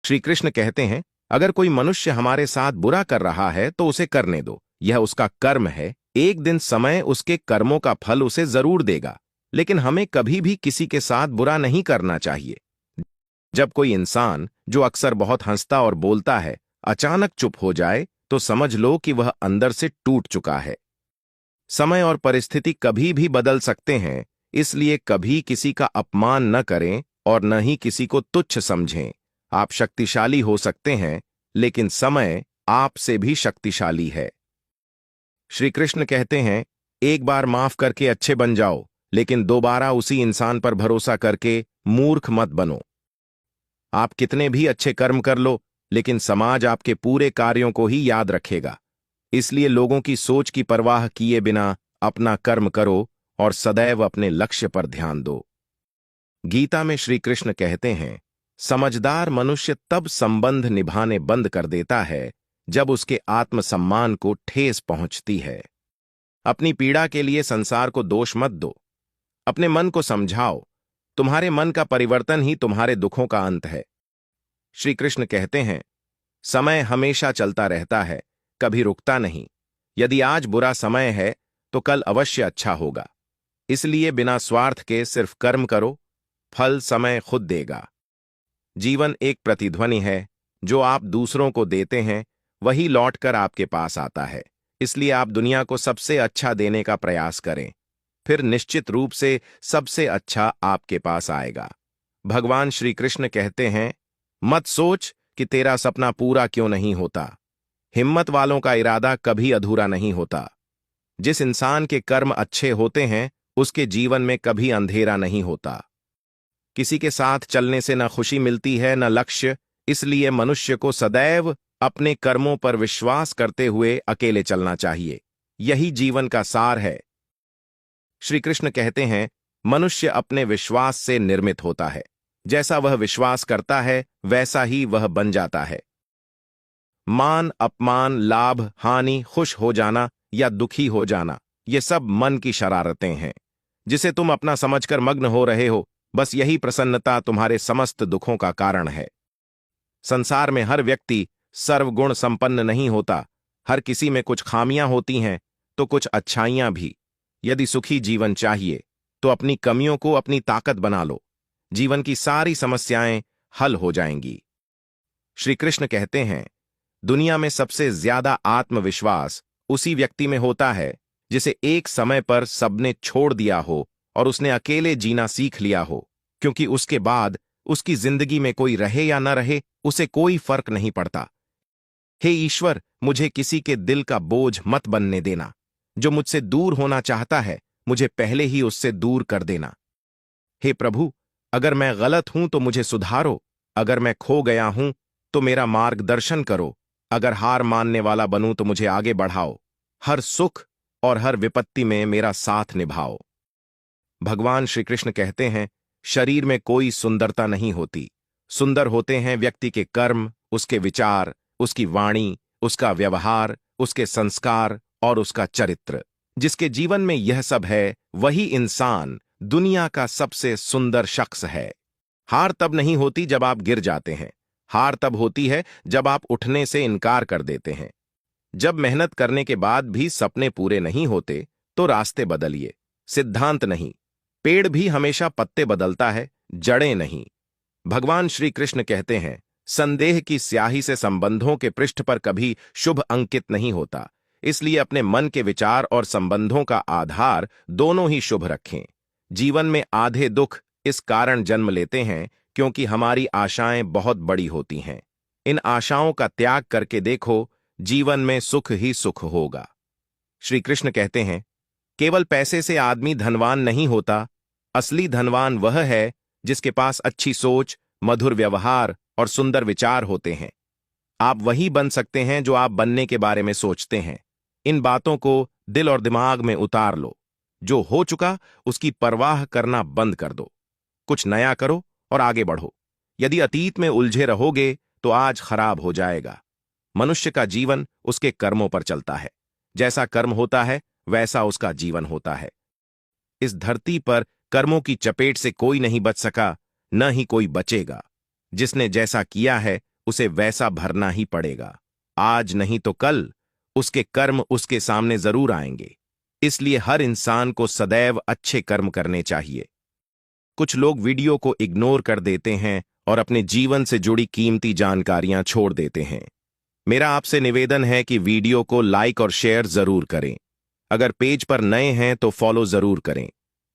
श्री कृष्ण कहते हैं, अगर कोई मनुष्य हमारे साथ बुरा कर रहा है तो उसे करने दो, यह उसका कर्म है। एक दिन समय उसके कर्मों का फल उसे जरूर देगा। लेकिन हमें कभी भी किसी के साथ बुरा नहीं करना चाहिए। जब कोई इंसान, जो अक्सर बहुत हंसता और बोलता है, अचानक चुप हो जाए तो समझ लो कि वह अंदर से टूट चुका है। समय और परिस्थिति कभी भी बदल सकते हैं, इसलिए कभी किसी का अपमान न करें और न ही किसी को तुच्छ समझें। आप शक्तिशाली हो सकते हैं, लेकिन समय आपसे भी शक्तिशाली है। श्री कृष्ण कहते हैं, एक बार माफ करके अच्छे बन जाओ, लेकिन दोबारा उसी इंसान पर भरोसा करके मूर्ख मत बनो। आप कितने भी अच्छे कर्म कर लो, लेकिन समाज आपके पूरे कार्यों को ही याद रखेगा। इसलिए लोगों की सोच की परवाह किए बिना अपना कर्म करो और सदैव अपने लक्ष्य पर ध्यान दो। गीता में श्री कृष्ण कहते हैं, समझदार मनुष्य तब संबंध निभाने बंद कर देता है जब उसके आत्मसम्मान को ठेस पहुंचती है। अपनी पीड़ा के लिए संसार को दोष मत दो। अपने मन को समझाओ, तुम्हारे मन का परिवर्तन ही तुम्हारे दुखों का अंत है। श्री कृष्ण कहते हैं, समय हमेशा चलता रहता है, कभी रुकता नहीं। यदि आज बुरा समय है तो कल अवश्य अच्छा होगा। इसलिए बिना स्वार्थ के सिर्फ कर्म करो, फल समय खुद देगा। जीवन एक प्रतिध्वनि है, जो आप दूसरों को देते हैं वही लौटकर आपके पास आता है। इसलिए आप दुनिया को सबसे अच्छा देने का प्रयास करें, फिर निश्चित रूप से सबसे अच्छा आपके पास आएगा। भगवान श्री कृष्ण कहते हैं, मत सोच कि तेरा सपना पूरा क्यों नहीं होता। हिम्मत वालों का इरादा कभी अधूरा नहीं होता। जिस इंसान के कर्म अच्छे होते हैं, उसके जीवन में कभी अंधेरा नहीं होता। किसी के साथ चलने से न खुशी मिलती है न लक्ष्य, इसलिए मनुष्य को सदैव अपने कर्मों पर विश्वास करते हुए अकेले चलना चाहिए। यही जीवन का सार है। श्री कृष्ण कहते हैं, मनुष्य अपने विश्वास से निर्मित होता है। जैसा वह विश्वास करता है वैसा ही वह बन जाता है। मान, अपमान, लाभ, हानि, खुश हो जाना या दुखी हो जाना, ये सब मन की शरारतें हैं, जिसे तुम अपना समझकर मग्न हो रहे हो। बस यही प्रसन्नता तुम्हारे समस्त दुखों का कारण है। संसार में हर व्यक्ति सर्वगुण संपन्न नहीं होता। हर किसी में कुछ खामियां होती हैं तो कुछ अच्छाइयां भी। यदि सुखी जीवन चाहिए तो अपनी कमियों को अपनी ताकत बना लो। जीवन की सारी समस्याएं हल हो जाएंगी। श्री कृष्ण कहते हैं, दुनिया में सबसे ज्यादा आत्मविश्वास उसी व्यक्ति में होता है जिसे एक समय पर सबने छोड़ दिया हो और उसने अकेले जीना सीख लिया हो, क्योंकि उसके बाद उसकी जिंदगी में कोई रहे या न रहे, उसे कोई फर्क नहीं पड़ता। हे ईश्वर, मुझे किसी के दिल का बोझ मत बनने देना। जो मुझसे दूर होना चाहता है, मुझे पहले ही उससे दूर कर देना। हे प्रभु, अगर मैं गलत हूं तो मुझे सुधारो। अगर मैं खो गया हूं तो मेरा मार्गदर्शन करो। अगर हार मानने वाला बनूं तो मुझे आगे बढ़ाओ। हर सुख और हर विपत्ति में मेरा साथ निभाओ। भगवान श्री कृष्ण कहते हैं, शरीर में कोई सुंदरता नहीं होती। सुंदर होते हैं व्यक्ति के कर्म, उसके विचार, उसकी वाणी, उसका व्यवहार, उसके संस्कार और उसका चरित्र। जिसके जीवन में यह सब है, वही इंसान दुनिया का सबसे सुंदर शख्स है। हार तब नहीं होती जब आप गिर जाते हैं। हार तब होती है जब आप उठने से इनकार कर देते हैं। जब मेहनत करने के बाद भी सपने पूरे नहीं होते तो रास्ते बदलिए, सिद्धांत नहीं। पेड़ भी हमेशा पत्ते बदलता है, जड़ें नहीं। भगवान श्री कृष्ण कहते हैं, संदेह की स्याही से संबंधों के पृष्ठ पर कभी शुभ अंकित नहीं होता। इसलिए अपने मन के विचार और संबंधों का आधार दोनों ही शुभ रखें। जीवन में आधे दुख इस कारण जन्म लेते हैं क्योंकि हमारी आशाएं बहुत बड़ी होती हैं। इन आशाओं का त्याग करके देखो, जीवन में सुख ही सुख होगा। श्री कृष्ण कहते हैं, केवल पैसे से आदमी धनवान नहीं होता। असली धनवान वह है जिसके पास अच्छी सोच, मधुर व्यवहार और सुंदर विचार होते हैं। आप वही बन सकते हैं जो आप बनने के बारे में सोचते हैं। इन बातों को दिल और दिमाग में उतार लो। जो हो चुका उसकी परवाह करना बंद कर दो। कुछ नया करो और आगे बढ़ो। यदि अतीत में उलझे रहोगे तो आज खराब हो जाएगा। मनुष्य का जीवन उसके कर्मों पर चलता है। जैसा कर्म होता है वैसा उसका जीवन होता है। इस धरती पर कर्मों की चपेट से कोई नहीं बच सका, न ही कोई बचेगा। जिसने जैसा किया है उसे वैसा भरना ही पड़ेगा। आज नहीं तो कल उसके कर्म उसके सामने जरूर आएंगे। इसलिए हर इंसान को सदैव अच्छे कर्म करने चाहिए। कुछ लोग वीडियो को इग्नोर कर देते हैं और अपने जीवन से जुड़ी कीमती जानकारियां छोड़ देते हैं। मेरा आपसे निवेदन है कि वीडियो को लाइक और शेयर जरूर करें। अगर पेज पर नए हैं तो फॉलो जरूर करें।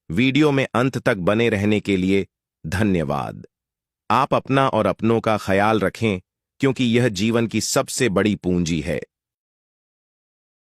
वीडियो में अंत तक बने रहने के लिए धन्यवाद। आप अपना और अपनों का ख्याल रखें, क्योंकि यह जीवन की सबसे बड़ी पूंजी है।